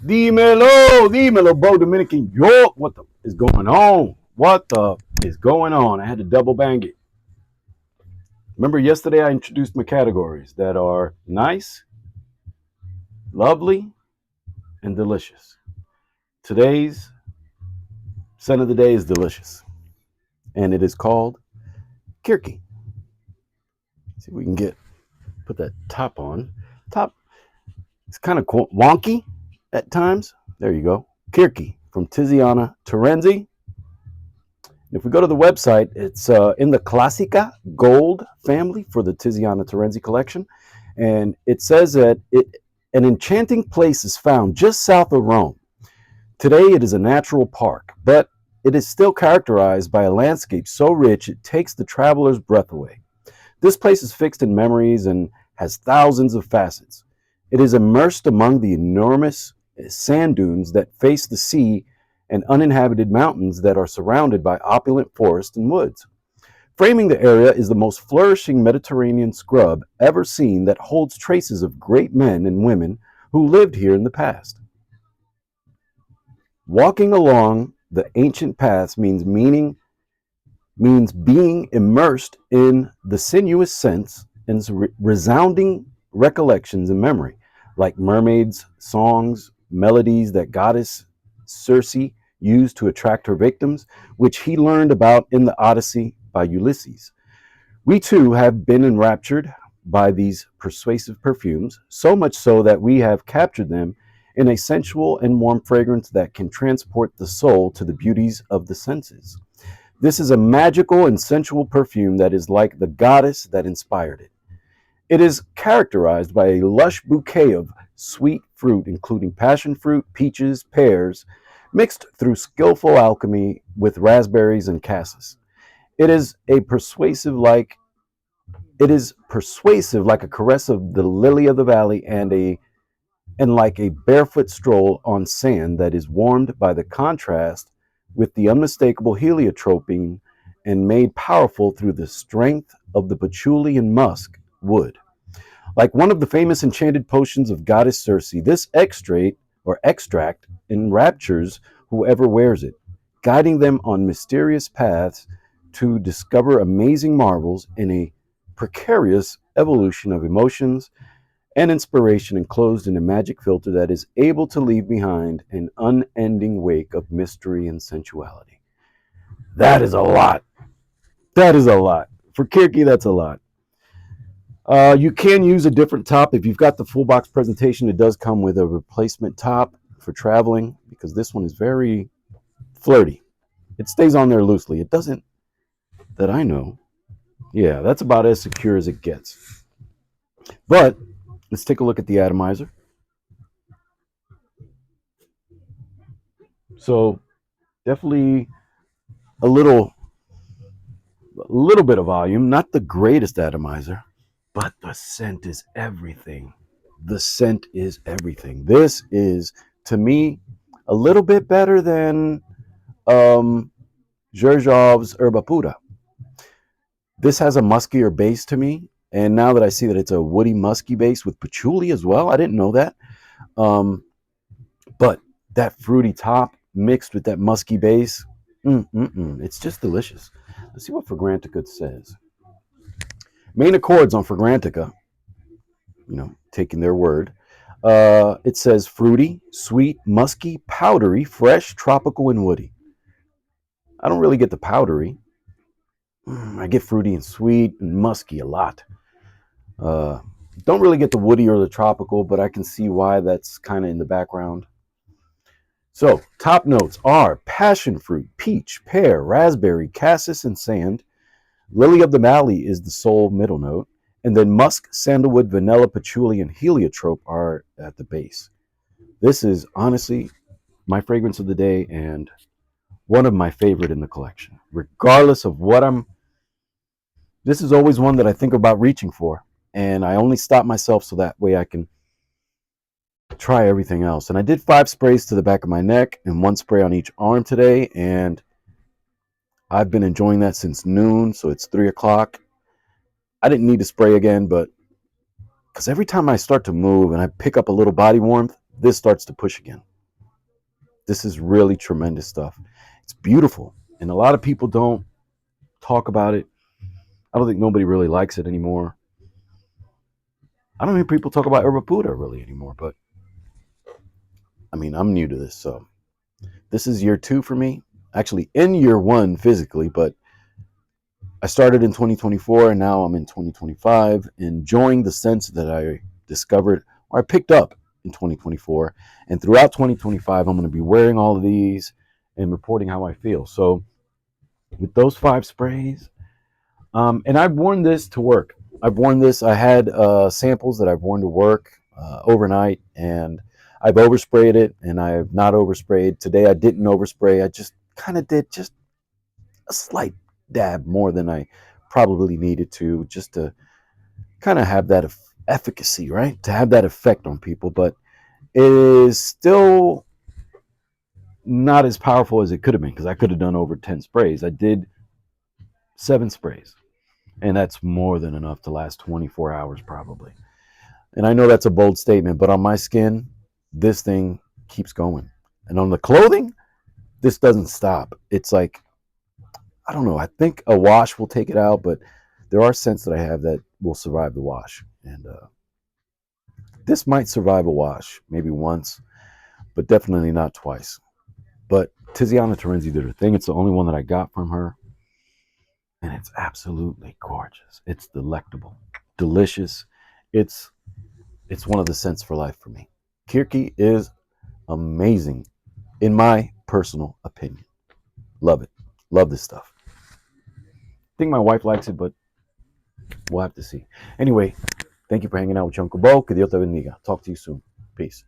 Dímelo, dímelo, bro. Dominican York. What the is going on? What the is going on? I had to double bang it. Remember yesterday I introduced my categories that are nice, lovely, and delicious. Today's scent of the day is delicious, and it is called KIRKE. See if we can put that top on. Top, it's kind of wonky at times. There you go. KIRKE from TIZIANA TERENZI. If we go to the website, it's in the Classica Gold family for the TIZIANA TERENZI collection. And it says that an enchanting place is found just south of Rome. Today it is a natural park, but it is still characterized by a landscape so rich it takes the traveler's breath away. This place is fixed in memories and has thousands of facets. It is immersed among the enormous sand dunes that face the sea and uninhabited mountains that are surrounded by opulent forests and woods. Framing the area is the most flourishing Mediterranean scrub ever seen that holds traces of great men and women who lived here in the past. Walking along the ancient paths means being immersed in the sinuous sense and resounding recollections and memory, like mermaids' songs, melodies that goddess Circe used to attract her victims, which he learned about in the Odyssey by Ulysses. We too have been enraptured by these persuasive perfumes, so much so that we have captured them in a sensual and warm fragrance that can transport the soul to the beauties of the senses. This is a magical and sensual perfume that is like the goddess that inspired it. It is characterized by a lush bouquet of sweet fruit, including passion fruit, peaches, pears, mixed through skillful alchemy with raspberries and cassis. It is persuasive like a caress of the lily of the valley and like a barefoot stroll on sand that is warmed by the contrast with the unmistakable heliotropine and made powerful through the strength of the patchouli and musk wood. Like one of the famous enchanted potions of goddess Circe, this extract enraptures whoever wears it, guiding them on mysterious paths to discover amazing marvels in a precarious evolution of emotions and inspiration enclosed in a magic filter that is able to leave behind an unending wake of mystery and sensuality. That is a lot. That is a lot. For KIRKE, that's a lot. You can use a different top. If you've got the full box presentation, it does come with a replacement top for traveling because this one is very flirty. It stays on there loosely. It doesn't, that I know. Yeah, that's about as secure as it gets. But let's take a look at the atomizer. So definitely a little bit of volume, not the greatest atomizer, but the scent is everything. The scent is everything. This is, to me, a little bit better than Zherzhov's Herba Pura. This has a muskier base to me, and now that I see that it's a woody musky base with patchouli as well, I didn't know that. But that fruity top mixed with that musky base, it's just delicious. Let's see what Fragrantica says. Main accords on Fragrantica, taking their word. It says fruity, sweet, musky, powdery, fresh, tropical, and woody. I don't really get the powdery. I get fruity and sweet and musky a lot. Don't really get the woody or the tropical, but I can see why that's kind of in the background. So, top notes are passion fruit, peach, pear, raspberry, cassis, and sand. Lily of the valley is the sole middle note. And then musk, sandalwood, vanilla, patchouli, and heliotrope are at the base. This is honestly my fragrance of the day and one of my favorite in the collection. Regardless of this is always one that I think about reaching for. And I only stop myself so that way I can try everything else. And I did 5 sprays to the back of my neck and 1 spray on each arm today. And I've been enjoying that since noon. So it's 3 o'clock. I didn't need to spray again, but because every time I start to move and I pick up a little body warmth, this starts to push again. This is really tremendous stuff. It's beautiful, and a lot of people don't talk about it. I don't think nobody really likes it anymore. I don't think people talk about herba pura really anymore, but I mean, I'm new to this, so this is year 2 for me. Actually, in year 1 physically, but I started in 2024 and now I'm in 2025, enjoying the scents that I discovered or I picked up in 2024. And throughout 2025, I'm going to be wearing all of these and reporting how I feel. So, with those 5 sprays, and I've worn this to work. I've worn this. I had samples that I've worn to work overnight, and I've oversprayed it, and I have not oversprayed. Today, I didn't overspray. I just kind of did just a slight dab more than I probably needed to, just to kind of have that efficacy, right? To have that effect on people. But it is still not as powerful as it could have been because I could have done over 10 sprays. I did 7 sprays, and that's more than enough to last 24 hours probably. And I know that's a bold statement, but on my skin, this thing keeps going. And on the clothing, this doesn't stop. It's like, I don't know, I think a wash will take it out, but there are scents that I have that will survive the wash. And this might survive a wash, maybe once, but definitely not twice. But Tiziana Terenzi did her thing. It's the only one that I got from her. And it's absolutely gorgeous. It's delectable, delicious. It's one of the scents for life for me. KIRKE is amazing, in my personal opinion. Love it. Love this stuff. I think my wife likes it, but we'll have to see. Anyway, thank you for hanging out with Uncle Bo. Que Dios te bendiga. Talk to you soon. Peace.